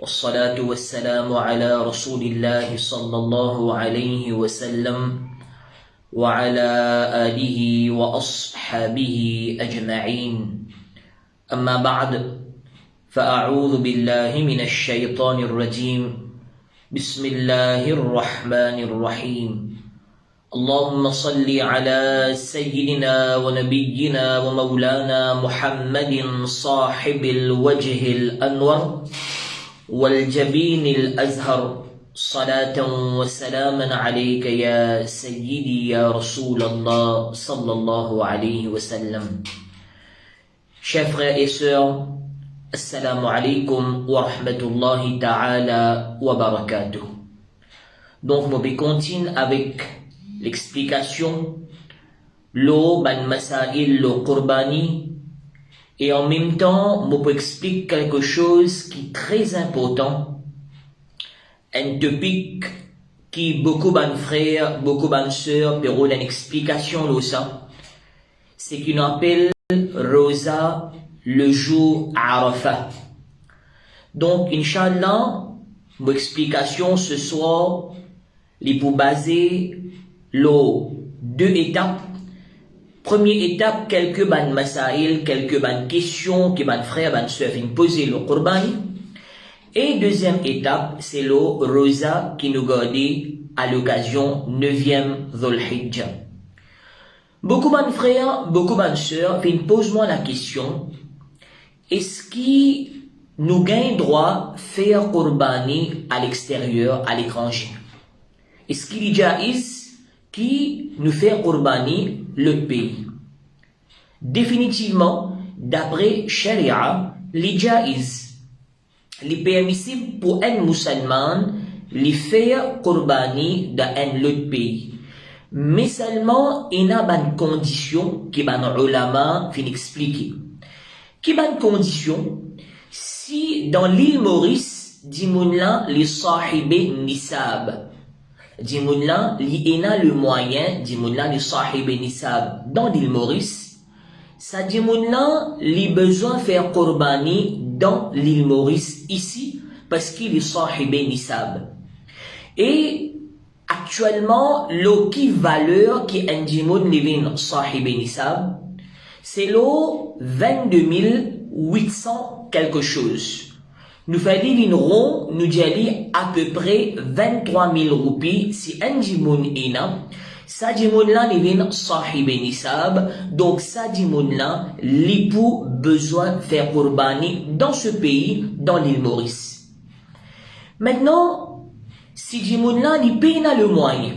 والصلاة والسلام على رسول الله صلى الله عليه وسلم وعلى آله وأصحابه أجمعين. أما بعد، فأعوذ بالله من الشيطان الرجيم. بسم الله الرحمن الرحيم. اللهم صل على سيدنا ونبينا ومولانا محمد صاحب الوجه الأنور والجبين الأزهر، صلاة وسلاما عليك يا سيدي يا رسول الله صلى الله عليه وسلم. Chers frères et sœurs, Assalamu alaikum wa rahmatullahi ta'ala wa barakatuh. Donc, je continue avec l'explication lo ban masail lo qurbani, et en même temps, je peux expliquer quelque chose qui est très important, un topic qui beaucoup de frères, beaucoup de sœurs perront une explication de ça. C'est qu'on appelle Rosa le jour Arafah. Donc, Inch'Allah, mon explication ce soir, les pour baser les deux étapes. Première étape, quelques ban masail, quelques ban questions que ban frère, ban sœur viennent poser le qurbani. Et deuxième étape, c'est le rosa qui nous garde à l'occasion 9e Dhul Hijjah. Beaucoup ban frères, beaucoup ban sœurs viennent poser moi la question: est-ce qu'il nous gagne droit faire qurbani à l'extérieur, à l'étranger? Est-ce qu'il y a qui nous fait qurbani le pays? Définitivement, d'après Sharia, les jaiz, les permissible pour un musulman les faire qurbani dans un autre pays. Mais seulement, il y a une condition que les ulama viennent expliquer. Qui est une condition? Si dans l'île Maurice, dimounla les sahibé nisab, dimounla li ena le moyen, dimounla les sahibé nisab dans l'île Maurice, ça dimounla li besoin faire qurbani dans l'île Maurice ici parce qu'il est sahibé nisab. Et actuellement, le qui valeur qui est un dimoun livin sahibé nisab, c'est le 22 800 quelque chose. Nous faisons une ronde, nous disons à peu près 23 000 roupies si un dimoun ina. Ça dimoun là n'est sahib nisab. Donc ça dimoun là, l'époux besoin de faire qurbani dans ce pays, dans l'île Maurice. Maintenant, si dimoun là, il paye le moyen.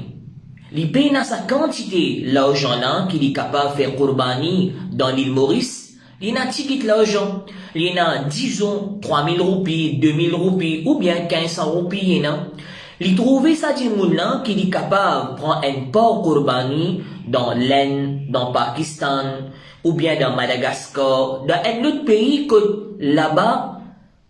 Il paye sa quantité l'argent là qu'il est capable de faire qurbani dans l'île Maurice. Il y a un ticket l'argent. Il y a, disons, 3000 roupies, 2000 roupies, ou bien 1500 roupies. Il trouve ça dimoun là qu'il est capable de prendre un port qurbani dans l'Inde, dans le Pakistan, ou bien dans Madagascar, dans un autre pays que là-bas,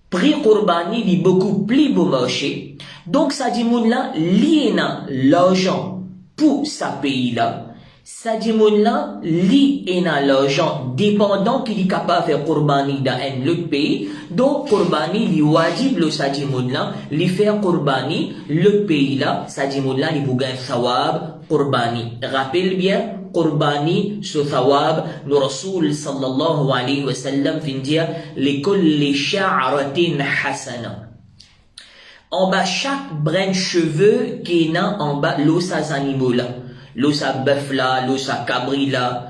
prix qurbani est beaucoup plus beau marché. Donc ça dimoun là, il y a l'argent pour ce pays-là. Ça dimoun là, li ena l'argent dépendant qu'il est capable de faire qurbani dans un autre pays. Donc qurbani li wajib le sa dimoun là, li faire qurbani le pays là, sa dimoun là li bougan thawab qurbani. Rappelle bien, qurbani ce thawab, le Rasoul sallallahu alayhi wa sallam fin dire li kulli sha'ratin hasana. En bas, chaque brin de cheveux qui est en bas, l'os à animaux là, l'os à bœuf là, l'os à cabri là,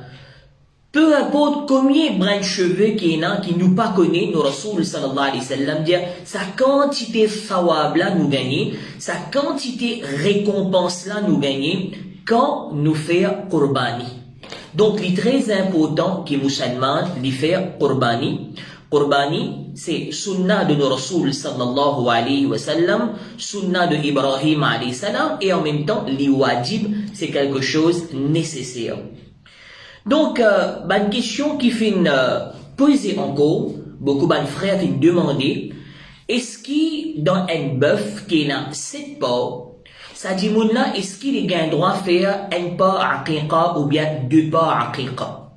peu importe combien de brins de cheveux qui est qui nous pas connaît, nous Rasoul sallallahu alayhi wa sallam dire, sa quantité thawab là nous gagner, sa quantité récompense là nous gagner, quand nous faire qurbani. Donc, il est très important que les musulmans les faire qurbani. Qurbani, c'est sunnah de nos Rasoul sallallahu alayhi wa sallam, sunnah de Ibrahim alayhi salam, et en même temps, li wajib, c'est quelque chose nécessaire. Donc, une question qui fait poser encore, beaucoup de frères viennent demander, est-ce qu'il dans un bœuf qui a 7 porcs, ça dit là, est-ce qu'il a droit de faire un porc aqiqa ou bien 2 porcs aqiqa?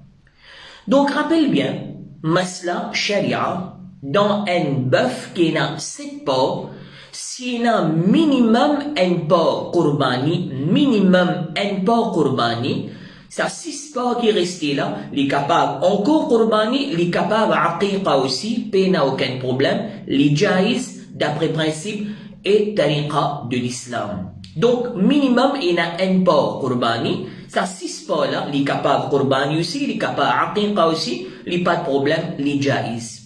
Donc, rappelle bien, Masla, Sharia, dans un bœuf qui a 7 porcs, s'il y a minimum un porc qurbani, ça 6 porcs qui restent là, les capables encore qurbani, les capables aqiqa aussi, pas n'a aucun problème, les jaiz d'après principe et tariqa de l'islam. Donc minimum il y a un porc qurbani, ça 6 porcs là, les capables qurbani aussi, les capables aqiqa aussi, les pas de problème, les jaiz.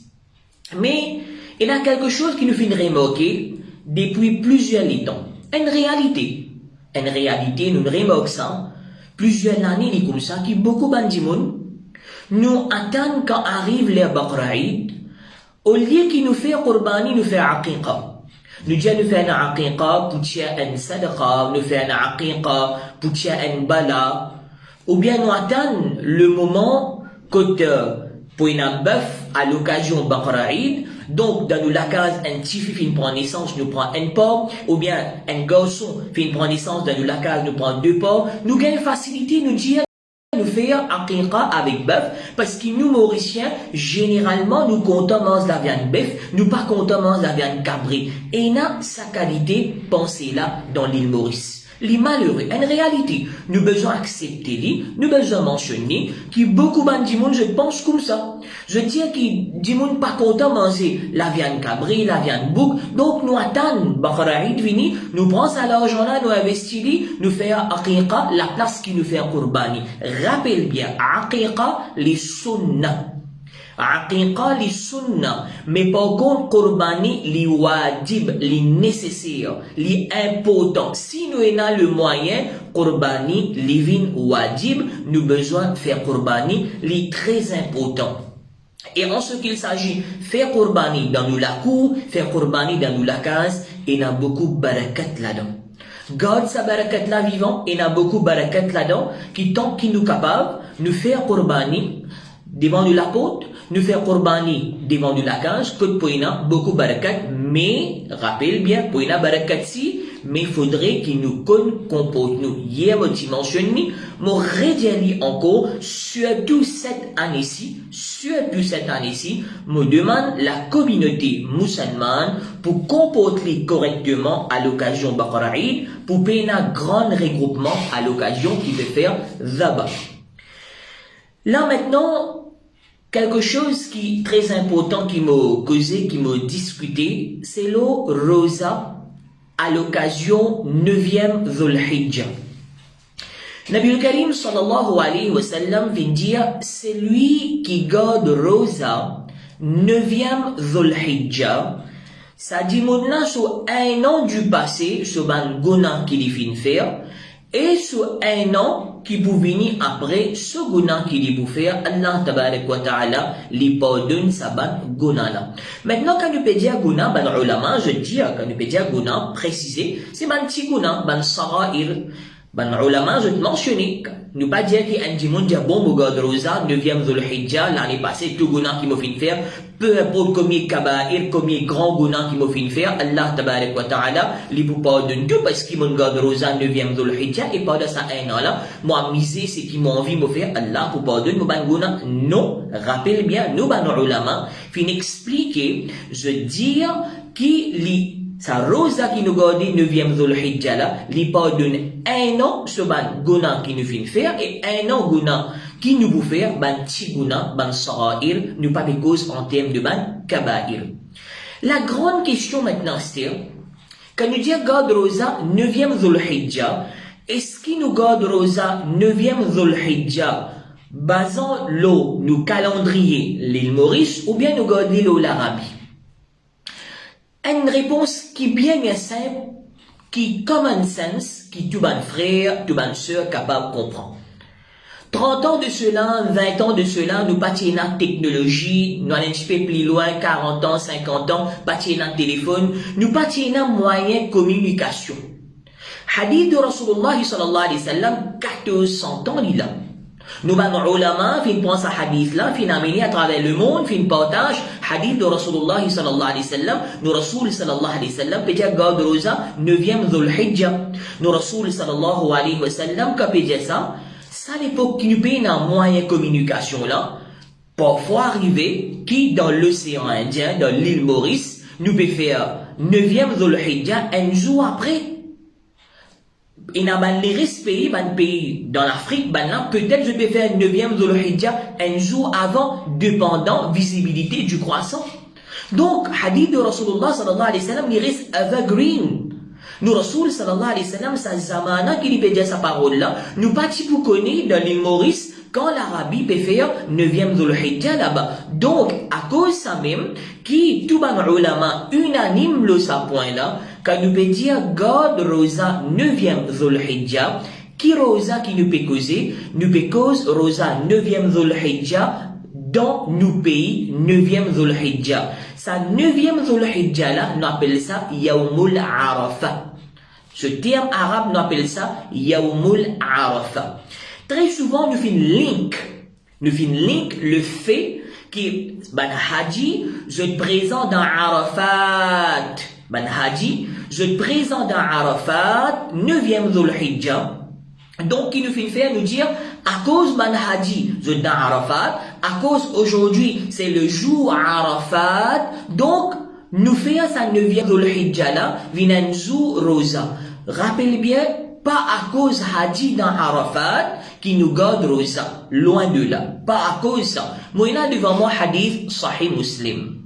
Mais il y a quelque chose qui nous fait remarquer depuis plusieurs temps. Une réalité, nous remarquons ça, plusieurs années comme ça, qui beaucoup bandimoun, nous attendent quand arrive les Baqra'id, au lieu qu'ils nous fait qurbani, nous fait aqiqa. Nous disons nous fait un aqiqa pour tirer un sadaqa, nous fait un aqiqa pour tirer un bala, ou bien nous attendons le moment que pour un bœuf à l'occasion Baqra'id, donc dans la case un petit fils prend naissance, nous prend un porc, ou bien un garçon prend naissance, dans la case nous prend 2 porcs, nous gagnons facilité, nous dire nous faire aqiqa avec bœuf, parce que nous Mauriciens, généralement, nous comptons la viande bœuf, nous pas comptons la viande cabré. Et il y a sa qualité pensée là dans l'île Maurice. Les malheureux, en réalité, nous besoin accepter, nous besoin mentionner que beaucoup de monde, je pense comme ça. Je dis que du monde pas content manger la viande cabrée, la viande bouc, donc nous attendons Baqra'id vini, nous prenons à l'argent là, nous investissons, nous faisons aqiqa, la place qui nous fait qurbani. Rappelle bien, aqiqa, les sunnah. Aqiqa li sunna, mais par contre qurbani li wajib, li nécessaire, li important. Si nous avons le moyen, qurbani li vin wajib, nous besoin de faire qurbani li très important. Et en ce qu'il s'agit, faire qurbani dans nous la cour, faire qurbani dans nous la case, il y a beaucoup de barakat là-dedans. Garde sa barakat là vivant, il y a beaucoup de barakat là-dedans, qui tant qu'il nous capable, nous faire qurbani devant nous la côte, nous faire qurbani devant nous la cage, que pour beaucoup de barakat, mais, rappelle bien, pour barakat si, mais il faudrait qu'il nous comporte nous. Hier, je mentionné, mon redéli encore, surtout cette année-ci, me demande la communauté musulmane pour comporter correctement à l'occasion Baqra'id, pour payer un grand regroupement à l'occasion qui veut faire Zaba. Là maintenant, quelque chose qui est très important qui m'a causé, qui m'a discuté, c'est le rosa à l'occasion 9e Dhul Hijjah. Nabi al-Karim sallallahu alayhi wa sallam vient dire, c'est lui qui garde rosa 9e Dhul Hijjah. Ça dit maintenant sur un an du passé, sur ban gona qu'il vient faire, et sur un an qui vous venir après ce guna qu'il vous faire, Allah tabarak wa ta'ala li pardonne sa ban guna là. Maintenant quand nous peut dire guna, ban ulama, je dis quand nous peut dire guna, préciser, c'est ban petit guna, ban sara'ir. Ban ulama, je te mentionner, nous pas dire qu'il y a un dimanche dire bon, mon gars de rosa, 9e Dhul Hijjah, l'année passée, tout guna qui m'a fait faire, peu importe combien kaba'ir, combien grand guna qui m'a fait faire, Allah tabarak wa ta'ala, li vous pardonne tout parce qu'il mon gars de rosa, 9e Dhul Hijjah, et pas de ça un an là, moi, misé, c'est qui m'a envie de me faire, Allah vous pardonne, mon ban guna, non, rappelle bien, nous ban ulama, fin expliquer, je dire, qui li sa rosa qui nous garde 9e Dhul Hijjah là, li pardonne un an ce ban guna qui nous fait faire et un an guna qui nous vous faire ban ti guna, ban sara'ir, nous pas de cause en termes de ban kaba'ir. La grande question maintenant c'est, quand nous disons garde rosa 9e Dhul Hijjah, est-ce qu'il nous garde rosa 9e Dhul Hijjah basant l'eau, nous calendrier l'île Maurice ou bien nous garde l'île l'Arabie? Une réponse qui est bien simple, qui common sense, qui tout ban frère, tout ban sœur capable de comprendre. 30 ans de cela, 20 ans de cela, nous partions dans la technologie, nous allons un petit peu plus loin, 40 ans, 50 ans, partions dans le téléphone, nous partions dans moyen de communication. Hadith de Rasulullah sallallahu alayhi wa sallam, 1400 ans il a. Nous avons ulama, fin prend sa hadith là, fin amené à travers le monde, fin partage hadith de Rasulullah sallallahu alayhi wa sallam, nous Rasul sallallahu alayhi wa sallam, pédia garde rosa, 9e Dhul Hijjah. Nous Rasul sallallahu alayhi wa sallam, ka pédia ça l'époque qui nous paye dans moyen communication là, parfois arriver qui dans l'océan Indien, dans l'île Maurice, nous peut faire 9e Dhul Hijjah un jour après. Et dans les pays, dans l'Afrique, peut-être je peux faire 9e Dhul Hijjah un jour avant, dépendant visibilité du croissant. Donc, hadith de Rasulullah sallallahu alayhi wa sallam, il reste evergreen. Nous, Rasul sallallahu alayhi wa sallam, sa zamana qui lui dit sa parole là, nous pas pour connaître dans l'île Maurice, quand l'Arabie peut faire 9e Dhul Hijjah là-bas. Donc, à cause ça même, qui tout le ulama unanime le sa point là, quand nous peut dire God Rosa 9e Dhul Hijjah, qui Rosa qui nous peut causer Rosa 9e Dhul Hijjah dans nos pays 9e Dhul Hijjah. Sa 9e Dhul Hijjah là, nous appelle ça Yawmul Arafah. Ce terme arabe, nous appelle ça Yawmul Arafah. Très souvent, nous faisons link le fait que ban haji, je te présente dans Arafat. Ban haji, je te présente dans Arafat, 9e Dhul Hijjah. Donc, il nous fait faire nous dire, à cause ban haji, je te dans Arafat, à cause aujourd'hui, c'est le jour Arafat, donc, nous faisons sa 9e Dhul Hijjah là, vient jour Rosa. Rappelle bien, pas à cause haji dans Arafat, qui nous garde Rosa. Loin de là. Pas à cause ça. Moi, il y a devant moi hadith Sahih Muslim.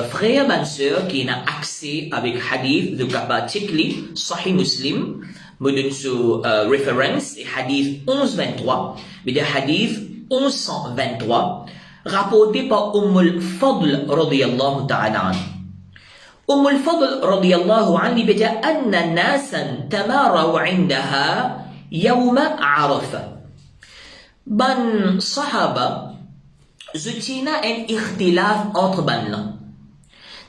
Frère, ban sœur, qui a accès avec hadith de Kaba Tikli, Sahih Muslim, me donne ce référence, et hadith 1123, mais des hadith 1123, rapporté par Al-Fadl radiyallahu ta'ala anhu. Al-Fadl radiyallahu anhu dit anna nasan tamaraw indaha yawma Arafah. Ban sahaba, je tiens un ikhtilaf entre ban là.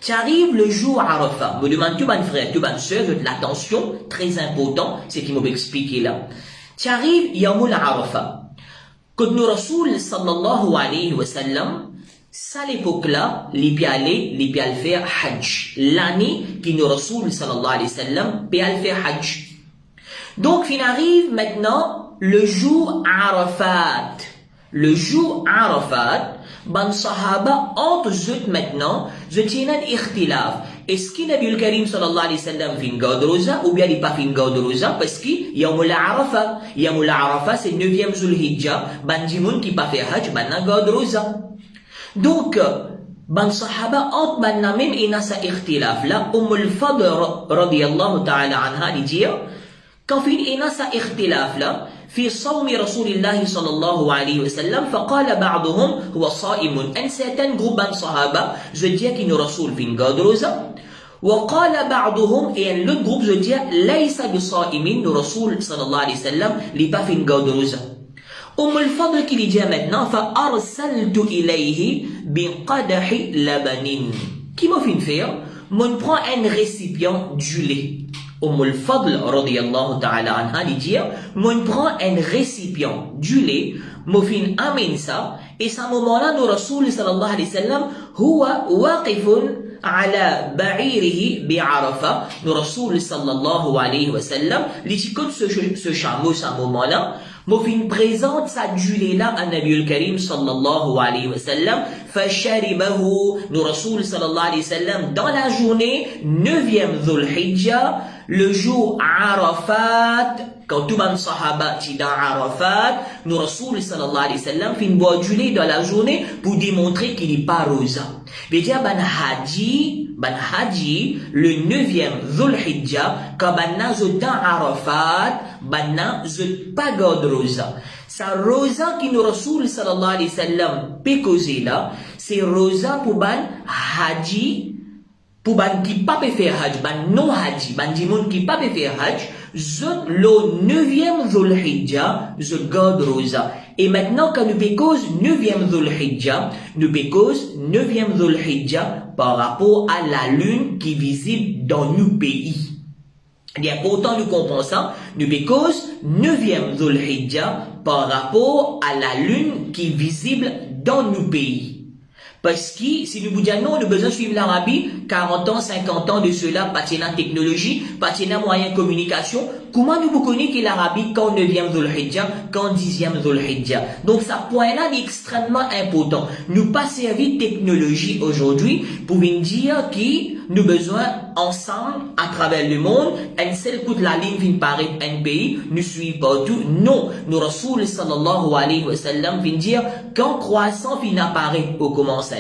Tu arrives le jour Arafah, me demande tu ban frère, tu ban soeur, l'attention, très important, c'est qu'il m'a expliqué là. Tu arrives yawmul Arafah. Quand nous Rasoul sallallahu alayhi wa sallam, ça l'époque-là, les pieds faire Hajj. L'année qui nous Rasoul sallallahu alayhi wa sallam, peut faire Hajj. Donc, il arrive maintenant le jour Arafat. Le jour Arafat, ban sahaba, entre eux maintenant, je tiens un ikhtilaf. Est-ce qu'il Nabi al-Karim sallallahu alayhi wa sallam fin garde rosa ou bien il pas fin garde rosa parce qu'il y a Yawmul Arafat. Yawmul Arafat, c'est 9e Dhul Hijjah, ban dimoun qui pas fait Hajj, ban na garde rosa. Donc, ban sahaba, entre ban même ina sa ikhtilaf là, Al-Fadl radiyallahu ta'ala anha dit, quand fin ina sa ikhtilaf là, في صوم رسول الله صلى الله عليه وسلم فقال بعضهم هو صائم ان certain groupe de صحابه je dis qu'il رسول في غادروزا وقال بعضهم et un autre groupe je dis ليس بصائم رسول صلى الله عليه وسلم li pas في غادروزا الفضل qui dit maintenant فارسلت اليه بقدح لبن qui m'a fait faire mon prend un récipient du lait Al-Fadl radiyallahu ta'ala anha dit mon prend un récipient du lait mofin amin ça et à ce moment-là nous Rasoul sallallahu alayhi wa sallam huwa waqifun ala ba'irihi bi'arafa nous Rasoul sallallahu alayhi wa sallam l'étiquette ce chameau à ce moment-là mofin présente sa du lait là à Nabi al-Karim sallallahu alayhi wa sallam fasharibahu nous Rasoul sallallahu alayhi wa sallam dans la journée 9e Dhul Hijjah le jour Arafat, quand tout le monde sahaba est dans Arafat, nous Rasoul sallallahu alayhi wa sallam fin boire du lait dans la journée pour démontrer qu'il n'est pas rosa. Mais dire ban haji, le 9e Dhul Hijjah, quand ban na dans Arafat, ban na pas garde rosa. Sa rosa qui nous Rasoul sallallahu alayhi wa sallam peut causer là, c'est rosa pour ban haji, pour ban qui pas peut faire Hajj, ban non Haji, ban dimon qui pas peut faire Hajj, je le 9e Dhul Hijjah, je garde rosa. Et maintenant, quand nous pécose 9e Dhul Hijjah, nous pécose 9e Dhul Hijjah par rapport à la lune qui est visible dans nos pays. Il y a pourtant nous comprenons ça, nous pécose 9e Dhul Hijjah par rapport à la lune qui est visible dans nos pays. Parce que si nous vous disons non, nous avons besoin de suivre l'Arabie, 40 ans, 50 ans de cela, pas de technologie, pas de moyens de communication, comment nous vous connaissons que l'Arabie quand 9e Dhul Hijjah, quand 10e Dhul Hijjah. Donc ça point-là est extrêmement important. Nous pas servi de technologie aujourd'hui pour vous dire que nous besoin ensemble à travers le monde, un seul coup de la ligne vient paraître un pays, nous suivons partout. Non, nous Rasoul sallallahu alayhi wa sallam vient dire quand croissant vient apparaître au commencement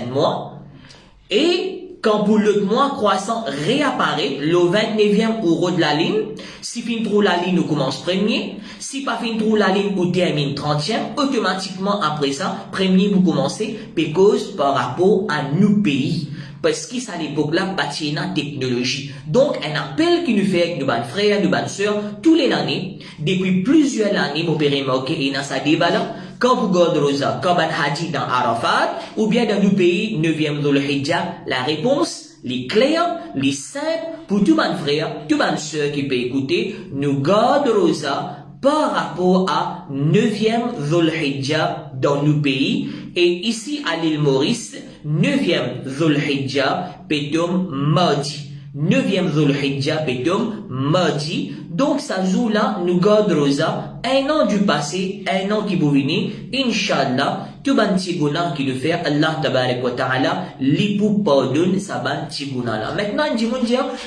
et quand pour l'autre mois croissant réapparaît le 29e euro de la ligne, si fin trop la ligne nous commence premier, si pas fin trop la ligne ou termine 30e, automatiquement après ça, premier vous commencez cause par rapport à nos pays. Parce qu'à cette époque-là, pas de technologie. Donc, un appel qui nous fait avec nos frères, nos sœurs, tous les années, depuis plusieurs années, pour remarquer, et dans sa débat là, quand vous regardez Rosa, quand vous hadji dans Arafat, ou bien dans nos pays, 9e Dhul Hijjah, la réponse, les clairs, les simples, pour tous mes frères, tous mes sœurs qui peuvent écouter, nous gardons Rosa par rapport à 9e Dhul Hijjah dans nos pays, et ici à l'île Maurice, 9e Dhul Hijjah, pétom mardi. 9e Dhul Hijjah, pétom mardi. Donc, ça joue là, nous garde Rosa, un an du passé, un an qui vous venir, Inch'Allah, tout ban tiguna qui le fait, Allah tabarak wa ta'ala, l'ipou pardonne sa ban tiguna là. Maintenant, on dit,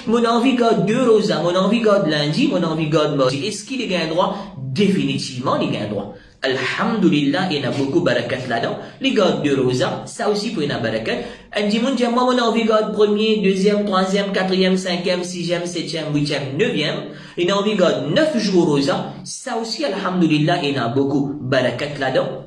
mon envie garde 2 Rosa, mon envie garde lundi, mon envie garde mardi. Est-ce qu'il y a un droit? Définitivement, il y a un droit. Alhamdulillah, il y a beaucoup de barakat là-dedans. Les gardes de Rosa, ça aussi pour une barakat. Un dimanche, moi, mon envie garde premier, deuxième, troisième, quatrième, cinquième, sixième, septième, huitième, neuvième. Il a envie garde 9 jours Rosa. Ça aussi, alhamdulillah, il y a beaucoup de barakat là-dedans.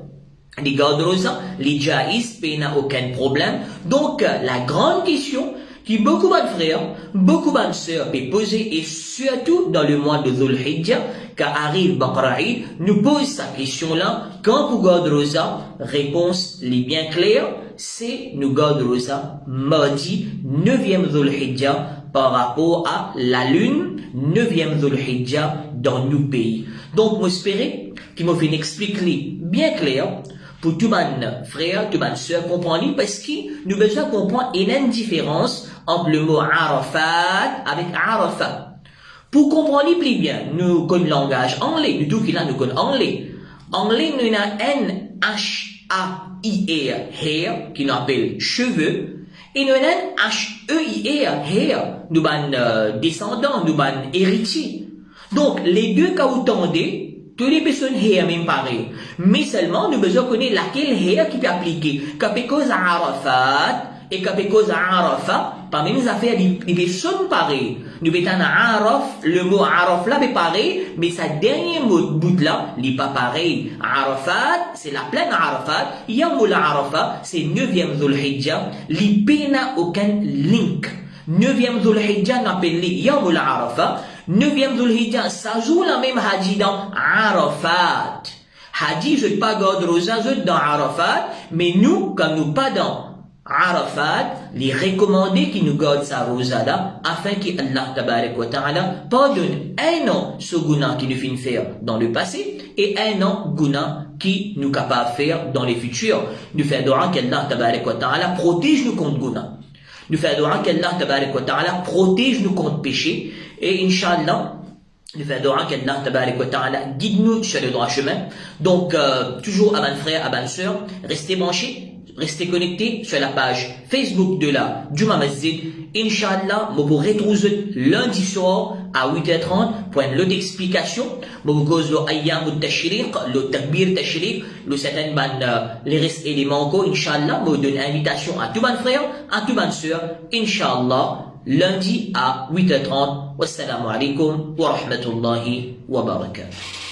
Les gardes Rosa, les jaïs, il n'y a aucun problème. Donc, la grande question, qui beaucoup de frères, beaucoup de sœurs peuvent poser, et surtout dans le mois de Dhul Hijjah, quand arrive Baqra'id, nous pose sa question-là, quand vous gardez Rosa, réponse les bien claire, c'est nous gardons Rosa mardi 9e Dhul Hijjah par rapport à la lune 9e Dhul Hijjah dans nos pays. Donc, j'espère qu'il m'a fait expliquer bien clair pour tous mes frères, tous mes sœurs comprendre parce que nous besoin comprendre une différence entre le mot Arafat avec Arafat. Pour comprendre plus bien, nous connaissons le langage anglais, nous tout qui là nous connaissons anglais. Anglais nous a H-A-I-R, hair, qui nous appelle cheveux, et nous a H-E-I-R, hair, nous ban descendants, nous ban héritiers. Donc, les deux cas vous tendez, toutes les personnes hair même pareil. Mais seulement, nous besoin connaître laquelle hair qui peut appliquer. Quand cause Arafat, et quand cause Arafat, parmi les affaires, les personnes pareilles. Nous mettons Araf, le mot Araf là, est pareil, mais sa dernier mot bout là, il n'est pas pareil. Arafat, c'est la plaine Arafat. Yamoul Arafat, c'est 9e Dhul Hijjah. Il n'a aucun link. 9e Dhul Hijjah n'appelle Yamoul Arafat. 9e Dhul Hijjah, ça joue la même hadji dans Arafat. Hadji, je ne pas garde Rosa, je dans Arafat, mais nous, comme nous pas dans Arafat, les recommandés qui nous gardent sa rosa là, afin qu'Allah tabarak wa ta'ala pardonne un an ce guna qui nous fait faire dans le passé et un an guna qui nous capable de faire dans le futur. Nous faisons dua qu'Allah tabarak wa ta'ala protège nous contre guna. Nous faisons dua qu'Allah tabarak wa ta'ala protège nous contre péché et Inch'Allah, nous faisons dua qu'Allah tabarak wa ta'ala guide nous sur le droit chemin. Donc, toujours à mes frères, à mes sœurs, restez branchés. Restez connectés sur la page Facebook de la Juma Masjid. Inch'Allah, je vous retrouve lundi soir à 8h30 pour une autre explication. Je vous cause le Ayyam al-Tashriq, le Takbir Tashriq, le certain les restes éléments. Inch'Allah, je vous donne invitation à tous mes frères, à tous mes sœurs. Inch'Allah, lundi à 8h30. Wassalamu alaikum wa rahmatullahi wa barakatuh.